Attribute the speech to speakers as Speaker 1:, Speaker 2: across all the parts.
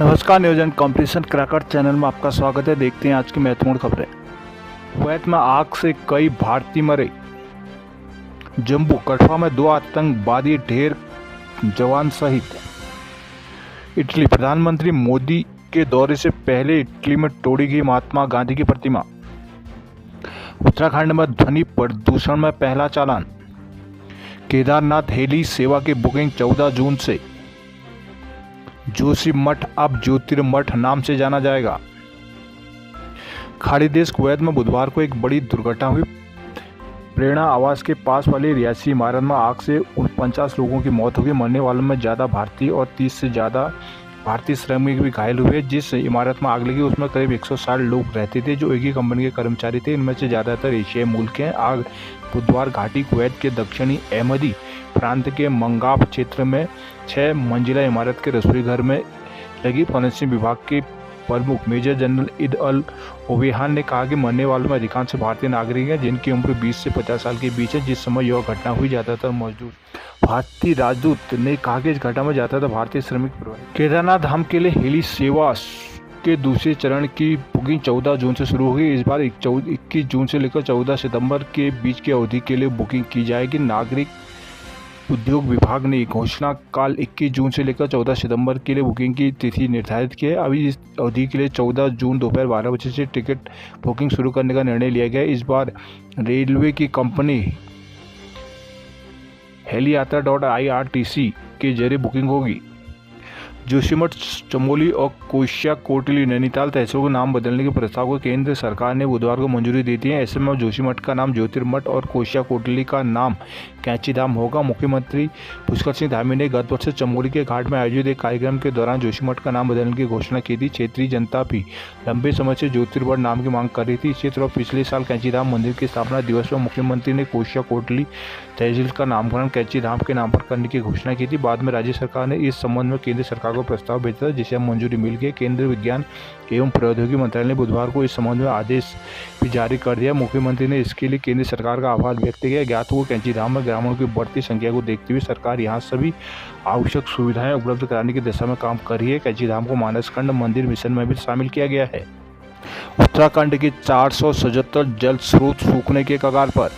Speaker 1: नमस्कार, नियोजन competition cracker channel में आपका स्वागत है। देखते हैं आज की महत्वपूर्ण खबरें। कुवैत में आग से कई भारतीय मरे। जम्मू कठुआ में 2 आतंकवादी ढेर जवान शहीद। इटली, प्रधानमंत्री मोदी के दौरे से पहले इटली में तोड़ी गई महात्मा गांधी की प्रतिमा। उत्तराखंड में ध्वनि प्रदूषण में पहला चालान। केदारनाथ हेली सेवा की बुकिंग 14 जून से। जोशीमठ अब ज्योतिर्मठ नाम से जाना जाएगा। खाड़ी देश कुवैत में बुधवार को एक बड़ी दुर्घटना हुई। प्रेरणा आवास के पास वाली रिहायशी इमारत में आग से 49 लोगों की मौत हो गई। मरने वालों में ज़्यादा भारतीय और 30 से ज़्यादा भारतीय श्रमिक भी घायल हुए। जिस इमारत में आग लगी उसमें करीब 160 लोग रहते थे जो एक ही कंपनी के कर्मचारी थे। इनमें से ज़्यादातर एशियाई मूल के हैं। आग बुधवार घाटी कुवैत के दक्षिणी अहमदी प्रांत के मंगाफ क्षेत्र में 6 मंजिला इमारत के रसोई घर में लगी। फॉरेंसिक विभाग के प्रमुख मेजर जनरल ईद अल ओवेहान ने कहा कि मरने वालों में अधिकांश भारतीय नागरिक हैं जिनकी उम्र 20 से 50 साल के बीच है। जिस समय यह घटना हुई ज़्यादातर मजदूर। भारतीय राजदूत ने कहा कि इस घटना में ज़्यादातर भारतीय श्रमिक प्रभावित। केदारनाथ धाम के लिए हेली सेवा के दूसरे चरण की बुकिंग 14 जून से शुरू होगी। इस बार 21 जून से लेकर 14 सितंबर के बीच की अवधि के लिए बुकिंग की जाएगी। नागरिक उद्योग विभाग ने घोषणा काल 21 जून से लेकर 14 सितंबर के लिए बुकिंग की तिथि निर्धारित की है। अभी इस अवधि के लिए 14 जून दोपहर 12 बजे से टिकट बुकिंग शुरू करने का निर्णय लिया गया है। इस बार रेलवे की कंपनी हेलीयात्रा.irtc के जरिए बुकिंग होगी। जोशीमठ, चमोली और कोशिया कोटली नैनीताल तहसीलों के नाम बदलने के प्रस्ताव को केंद्र सरकार ने बुधवार को मंजूरी दी थी। ऐसे में जोशीमठ का नाम ज्योतिर्मठ और कोशिया कोटली का नाम कैंचीधाम होगा। मुख्यमंत्री पुष्कर सिंह धामी ने गत वर्ष चमोली के घाट में आयोजित एक कार्यक्रम के दौरान जोशीमठ का नाम बदलने की घोषणा की थी। क्षेत्रीय जनता भी लंबे समय से ज्योतिर्मठ नाम की मांग कर रही थी। इसी तरह पिछले साल कैंचीधाम मंदिर की स्थापना दिवस पर मुख्यमंत्री ने कोशिया कोटली तहसील का नामकरण कैंचीधाम के नाम पर करने की घोषणा की थी। बाद में राज्य सरकार ने इस संबंध में केंद्र सरकार को प्रस्ताव भेजा था जिसे मंजूरी मिल गई। केंद्रीय विज्ञान एवं प्रौद्योगिकी मंत्रालय ने बुधवार को इस संबंध में आदेश भी जारी कर दिया। मुख्यमंत्री ने इसके लिए केंद्र सरकार का आभार व्यक्त किया। ज्ञात हो कैंचीधाम में ग्रामीणों की बढ़ती संख्या को देखते हुए सरकार यहां सभी आवश्यक सुविधाएं उपलब्ध कराने की दिशा में काम कर रही है। कैंचीधाम को मानसखंड मंदिर मिशन में भी शामिल किया गया है। उत्तराखंड के 477 जल स्रोत सूखने के कगार पर।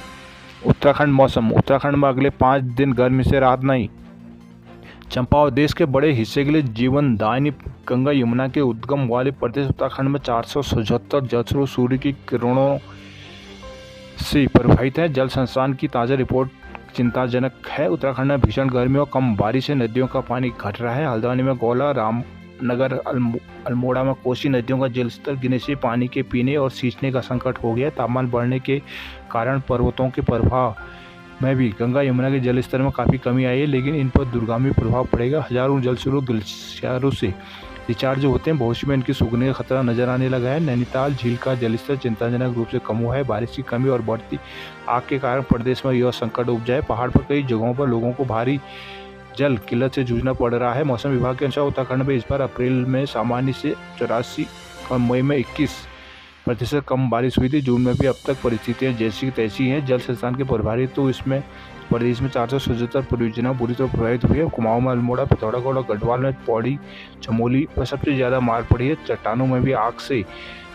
Speaker 1: उत्तराखंड मौसम। उत्तराखंड में अगले 5 दिन गर्मी से राहत नहीं। चंपावत देश के बड़े हिस्से के लिए जीवनदायिनी गंगा यमुना के उद्गम वाले प्रदेश उत्तराखंड में 477 जल स्रोत सूर्य की किरणों से प्रभावित है। जल संस्थान की ताज़ा रिपोर्ट चिंताजनक है। उत्तराखंड में भीषण गर्मी और कम बारिश से नदियों का पानी घट रहा है। हल्द्वानी में गौला, रामनगर, अल्मोड़ा में कोसी नदियों का जलस्तर गिरने से पानी के पीने और सींचने का संकट हो गया। तापमान बढ़ने के कारण पर्वतों के प्रभाव में भी गंगा यमुना के जल स्तर में काफ़ी कमी आई है, लेकिन इन पर दूरगामी प्रभाव पड़ेगा। हजारों जल स्रोत ग्लेशियरों से रिचार्ज होते हैं। भविष्य में इनके सूखने का खतरा नजर आने लगा है। नैनीताल झील का जलस्तर चिंताजनक रूप से कम हुआ है। बारिश की कमी और बढ़ती आग के कारण प्रदेश में यह संकट उपजा है। पहाड़ पर कई जगहों पर लोगों को भारी जल किल्लत से जूझना पड़ रहा है। मौसम विभाग के अनुसार उत्तराखंड में इस बार अप्रैल में सामान्य से 84 और मई में 21% कम बारिश हुई थी। जून में भी अब तक परिस्थितियां जैसी तैसी हैं। जल संस्थान के प्रभारी तो इसमें प्रदेश में 477 परियोजना बुरी तरह प्रभावित हुई है। कुमाऊं में, अल्मोड़ा, पिथौरागढ़ और गढ़वाल में, पौड़ी, चमोली पर सबसे ज़्यादा मार पड़ी है। चट्टानों में भी आग से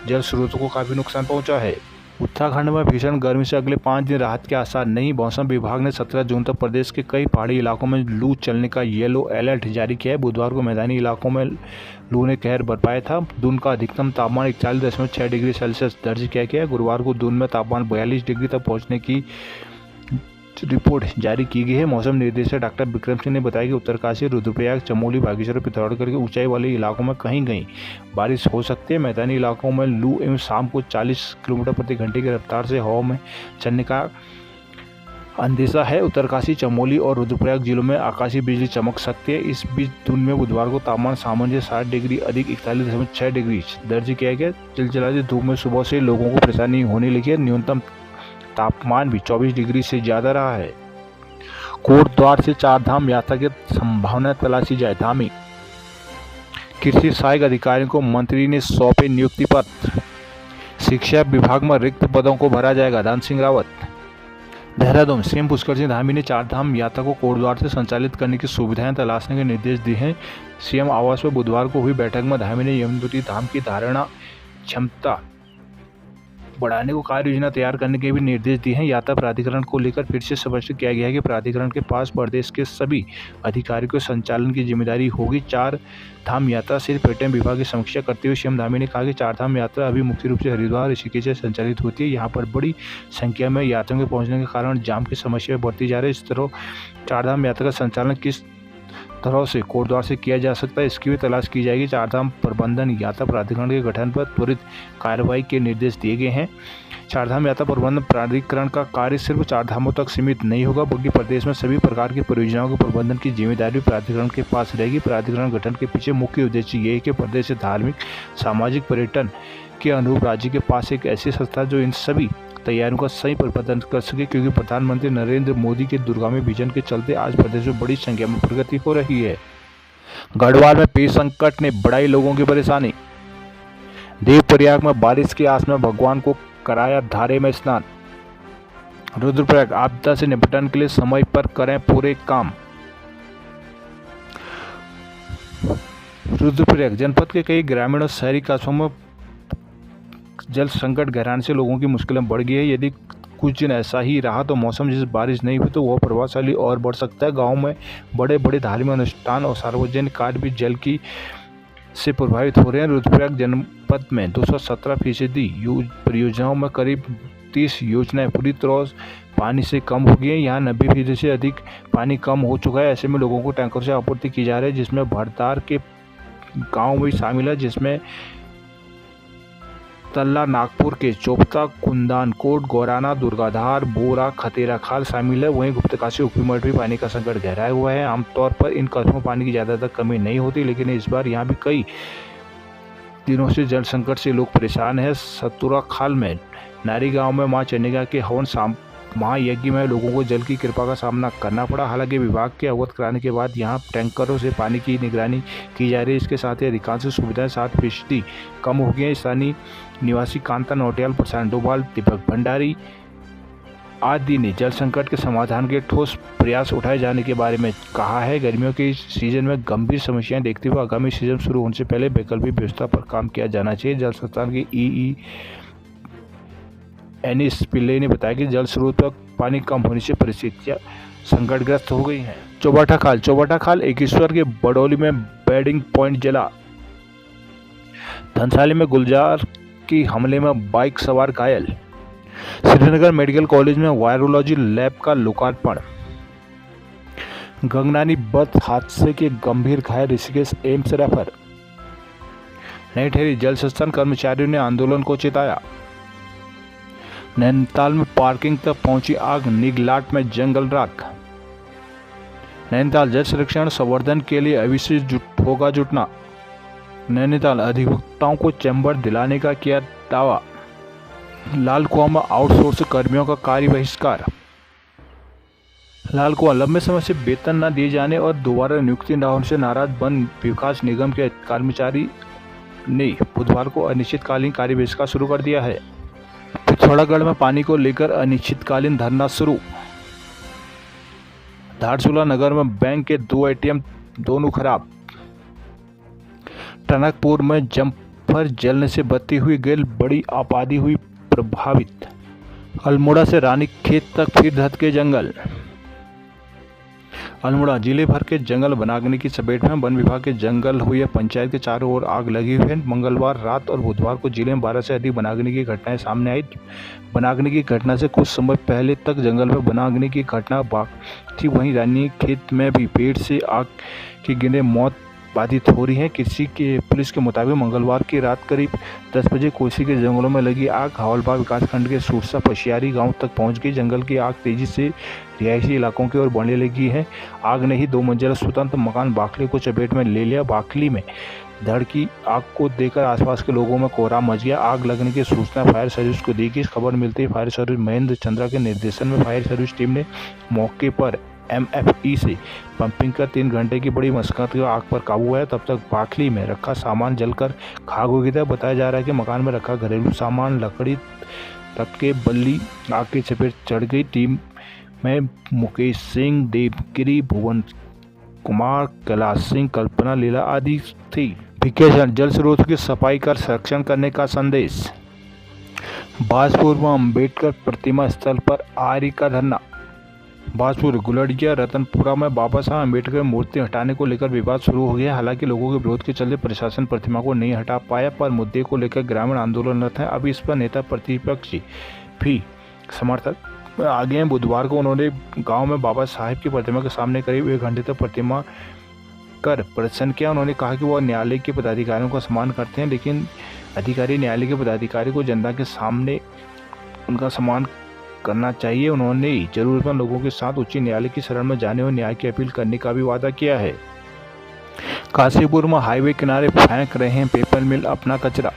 Speaker 1: जल स्रोतों को काफ़ी नुकसान पहुंचा है। उत्तराखंड में भीषण गर्मी से अगले 5 दिन राहत के आसार नहीं। मौसम विभाग ने 17 जून तक प्रदेश के कई पहाड़ी इलाकों में लू चलने का येलो अलर्ट जारी किया है। बुधवार को मैदानी इलाकों में लू ने कहर बरपाया था। दून का अधिकतम तापमान 41.6 डिग्री सेल्सियस दर्ज किया गया है। गुरुवार को दून में तापमान 42 डिग्री तक पहुंचने की रिपोर्ट जारी की गई है। मौसम निदेशक डॉक्टर विक्रम सिंह ने बताया कि उत्तरकाशी, रुद्रप्रयाग, चमोली, बागेश्वर और पिथौरागढ़ के ऊंचाई वाले इलाकों में कहीं कहीं बारिश हो सकती है। मैदानी इलाकों में लू एवं शाम को 40 किलोमीटर प्रति घंटे की रफ्तार से हवा में चलने का अंदेशा है। उत्तरकाशी, चमोली और रुद्रप्रयाग जिलों में आकाशीय बिजली चमक सकती है। इस बीच दून में बुधवार को तापमान सामान्य 60 डिग्री अधिक 41.6 डिग्री दर्ज किया गया। चिलचिलाती धूप में सुबह से लोगों को परेशानी होने लगी है। न्यूनतम तापमान भी 24 डिग्री से ज़्यादा रहा है। कोटद्वार से 4 धाम यात्रा की संभावना तलाशी जाए। धामी। कृषि सहायक अधिकारियों को मंत्री ने सौंपे नियुक्ति पत्र। शिक्षा विभाग में रिक्त पदों को भरा जाएगा। धन सिंह रावत। देहरादून सीएम पुष्कर सिंह धामी ने चारधाम यात्रा को कोटद्वार से संचालित करने की सुविधाएं तलाशने के निर्देश दिए हैं। सीएम आवास में बुधवार को हुई बैठक में धामी ने यमुनोत्री धाम की धारणा क्षमता बढ़ाने को कार्य योजना तैयार करने के भी निर्देश दिए हैं। यात्रा प्राधिकरण को लेकर फिर से स्पष्ट किया गया है कि प्राधिकरण के पास प्रदेश के सभी अधिकारियों के संचालन की जिम्मेदारी होगी। चार धाम यात्रा सिर्फ पर्यटन विभाग की समीक्षा करते हुए सीएम धामी ने कहा कि चार धाम यात्रा अभी मुख्य रूप से हरिद्वार ऋषिकेश से संचालित होती है। यहाँ पर बड़ी संख्या में यात्रियों के पहुँचने के कारण जाम की समस्या बढ़ती जा रही है। इस तरह चार धाम यात्रा का संचालन किस तरह से कोटद्वार से किया जा सकता है, इसकी भी तलाश की जाएगी। चारधाम प्रबंधन यात्रा प्राधिकरण के गठन पर त्वरित कार्रवाई के निर्देश दिए गए हैं। चारधाम यात्रा प्रबंधन प्राधिकरण का कार्य सिर्फ चारधामों तक सीमित नहीं होगा, बल्कि प्रदेश में सभी प्रकार की परियोजनाओं के प्रबंधन की जिम्मेदारी प्राधिकरण के पास रहेगी। प्राधिकरण गठन के पीछे मुख्य उद्देश्य ये है कि प्रदेश से धार्मिक, सामाजिक, पर्यटन के अनुरूप राज्य के पास एक ऐसी संस्था जो इन सभी तैयारियों का सही प्रबंधन कर सके, क्योंकि प्रधानमंत्री नरेंद्र मोदी के दूरगामी विजन के चलते आज प्रदेश में बड़ी संख्या में प्रगति हो रही है। गढ़वाल में पेय संकट ने बढ़ाई लोगों की परेशानी। देवप्रयाग में बारिश की आस में भगवान को कराया धारे में स्नान। रुद्रप्रयाग आपदा से निपटने के लिए समय पर करें पूरे काम। रुद्रप्रयाग जनपद के कई ग्रामीण और शहरी कस्बों में जल संकट गहराने से लोगों की मुश्किलें बढ़ गई है। यदि कुछ दिन ऐसा ही रहा तो मौसम जैसे बारिश नहीं हुई तो वह प्रभावशाली और बढ़ सकता है। गाँव में बड़े बड़े धार्मिक अनुष्ठान और सार्वजनिक कार्य भी जल की से प्रभावित हो रहे हैं। रुद्रप्रयाग जनपद में 217% परियोजनाओं में करीब 30 योजनाएं पूरी तरह पानी से कम हो गई हैं। यहाँ 90% से अधिक पानी कम हो चुका है। ऐसे में लोगों को टैंकर से आपूर्ति की जा रही है, जिसमें भरतार के गाँव भी शामिल है, जिसमें तल्ला, नागपुर के चोपता, कुंदान कोट, गौराना, दुर्गाधार, बोरा, खतेरा खाल शामिल है। वहीं गुप्तकाशी उपमंडल भी पानी का संकट गहराया हुआ है। आमतौर पर इन कस्बों में पानी की ज़्यादातर कमी नहीं होती, लेकिन इस बार यहाँ भी कई दिनों से जल संकट से लोग परेशान हैं। सतुरा खाल में नारी गांव में मां चंडिका के हवन महायज्ञ में लोगों को जल की कृपा का सामना करना पड़ा। हालांकि विभाग के अवगत कराने के बाद यहां टैंकरों से पानी की निगरानी की जा रही है। इसके साथ ही अधिकांश सुविधाएं 60% कम हो गई हैं। स्थानीय निवासी कांता नौटियाल, प्रशांत डोभाल, दीपक भंडारी आदि ने जल संकट के समाधान के ठोस प्रयास उठाए जाने के बारे में कहा है। गर्मियों के सीजन में गंभीर समस्याएं देखते हुए आगामी सीजन शुरू होने से पहले वैकल्पिक व्यवस्था पर काम किया जाना चाहिए। जल संस्थान के ई एनिस पिल्ले ने बताया कि जल स्रोत पर पानी कम होने से परिस्थितियां संकटग्रस्त हो गई हैं। चौबाटा खाल एकेश्वर के बडौली में बैडिंग पॉइंट जला। धनसाली में गुलजार की हमले में बाइक सवार घायल। श्रीनगर मेडिकल कॉलेज में वायरोलॉजी लैब का लोकार्पण। गंगनानी बस हादसे के गंभीर घायल ऋषिकेश एम्स रेफर। नहीं ठहरी जल संस्थान कर्मचारियों ने आंदोलन को चेताया। नैनीताल में पार्किंग तक पहुंची आग, निगलाट में जंगल राख। नैनीताल जल संरक्षण संवर्धन के लिए अभी होगा जुटना। नैनीताल अधिवक्ताओं को चैम्बर दिलाने का किया दावा। लाल कुआं में आउटसोर्स कर्मियों का कार्य बहिष्कार। लाल कुआं लंबे समय से वेतन न दिए जाने और दोबारा नियुक्ति न होने से नाराज वन विकास निगम के कर्मचारी ने बुधवार को अनिश्चितकालीन कार्य बहिष्कार शुरू कर दिया है। पिथौरागढ़ में पानी को लेकर अनिश्चितकालीन धरना शुरू। धारचूला नगर में बैंक के 2 ATM दोनों खराब। टनकपुर में जम्फर जलने से बत्ती हुई गैल, बड़ी आबादी हुई प्रभावित। अल्मोड़ा से रानीखेत तक फिर धधके जंगल। अल्मोड़ा जिले भर के जंगल वनाग्नि की चपेट में। वन विभाग के जंगल हुई है। पंचायत के चारों ओर आग लगी हुई है। मंगलवार रात और बुधवार को जिले में 12 से अधिक वनाग्नि की घटनाएं सामने आई। वनाग्नि की घटना से कुछ समय पहले तक जंगल में वनाग्नि की घटना थी। वहीं रानीखेत में भी पेड़ से आग की गिने मौत बाधित हो रही है। पुलिस के मुताबिक मंगलवार की रात करीब 10 बजे कोसी के जंगलों में लगी आग हावलबाग विकासखंड के सुरसा पशियारी गांव तक पहुंच गई। जंगल की आग तेजी से रिहायशी इलाकों की ओर बढ़ने लगी है। आग ने ही 2 मंजिला स्वतंत्र मकान बाखली को चपेट में ले लिया। बाखली में धड़की आग को देखकर आसपास के लोगों में कोहराम मच गया। आग लगने की सूचना फायर सर्विस को दी गई। खबर मिलती है फायर सर्विस महेंद्र चंद्रा के निर्देशन में फायर सर्विस टीम ने मौके पर MFE से पंपिंग कर 3 घंटे की बड़ी मशक्कत के आग पर काबू आया। तब तक बाखली में रखा सामान जलकर खाक हो गया था। बताया जा रहा है कि मकान में रखा घरेलू सामान, लकड़ी तक के बल्ली आग की चपेट चढ़ गई। टीम में मुकेश सिंह, देवगिरी, भुवन कुमार, कैलाश सिंह, कल्पना लीला आदि थी। विकेशन जल स्रोत की सफाई कर संरक्षण करने का संदेश। बाजपुर में अम्बेडकर प्रतिमा स्थल पर आर्य का धरना। बाजपुर, गुलड़िया, रतनपुरा में बाबा साहब अम्बेडकर मूर्ति हटाने को लेकर विवाद शुरू हो गया। हालांकि लोगों के विरोध के चलते प्रशासन प्रतिमा को नहीं हटा पाया, पर मुद्दे को लेकर ग्रामीण आंदोलनरत हैं। अब इस पर नेता प्रतिपक्ष भी समर्थक आगे हैं। बुधवार को उन्होंने गांव में बाबा साहब की प्रतिमा के सामने करीब 1 घंटे तक प्रतिमा कर प्रदर्शन किया। उन्होंने कहा कि वो न्यायालय के पदाधिकारियों का सम्मान करते हैं, लेकिन अधिकारी न्यायालय के पदाधिकारी को जनता के सामने उनका सम्मान करना चाहिए। उन्होंने जरूरतमंद लोगों के साथ उच्च न्यायालय की शरण में जाने और न्याय की अपील करने का भी वादा किया है। काशीपुर में हाईवे किनारे फेंक रहे हैं पेपर मिल अपना कचरा।